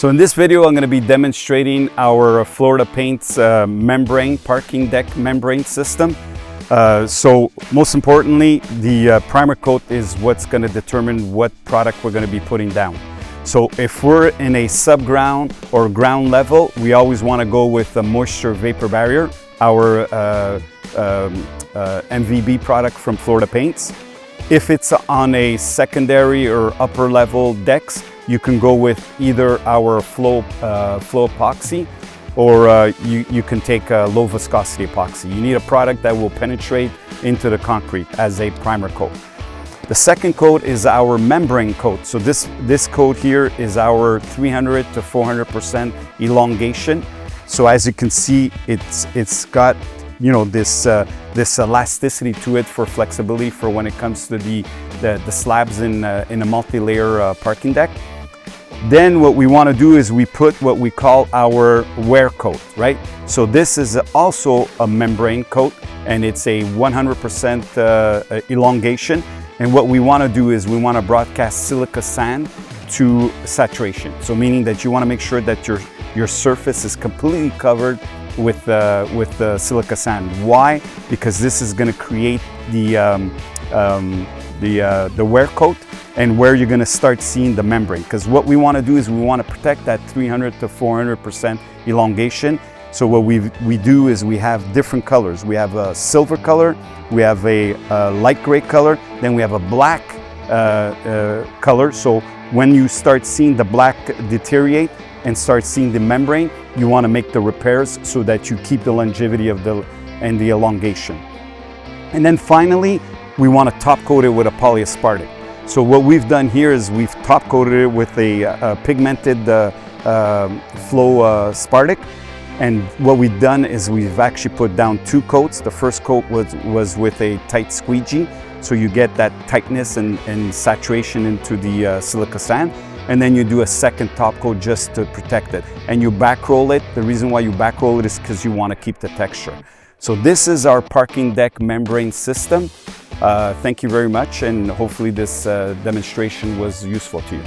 So in this video, I'm going to be demonstrating our Florida Paints membrane, parking deck membrane system. So most importantly, the primer coat is what's going to determine what product we're going to be putting down. So if we're in a subground or ground level, we always want to go with a moisture vapor barrier, our MVB product from Florida Paints. If it's on a secondary or upper level decks, you can go with either our Flo-Poxy or you can take a low viscosity epoxy. You need a product that will penetrate into the concrete as a primer coat. The second coat is our membrane coat. So this coat here is our 300 to 400% elongation. So as you can see, it's got this elasticity to it for flexibility for when it comes to the slabs in a multi-layer parking deck. Then what we want to do is we put what we call our wear coat, right? So this is also a membrane coat and it's a 100% elongation. And what we want to do is we want to broadcast silica sand to saturation. So meaning that you want to make sure that your surface is completely covered with the silica sand. Why? Because this is going to create the wear coat and where you're going to start seeing the membrane. Because what we want to do is we want to protect that 300 to 400% elongation. So what we do is we have different colors. We have a silver color, we have a light gray color, then we have a black color. So when you start seeing the black deteriorate and start seeing the membrane, you want to make the repairs so that you keep the longevity of the elongation. And then finally, we want to top coat it with a polyaspartic. So what we've done here is we've top coated it with a pigmented Flo-Spartic. And what we've done is we've actually put down two coats. The first coat was with a tight squeegee, so you get that tightness and saturation into the silica sand. And then you do a second top coat just to protect it. And you back roll it. The reason why you back roll it is because you want to keep the texture. So this is our parking deck membrane system. Thank you very much, and hopefully this demonstration was useful to you.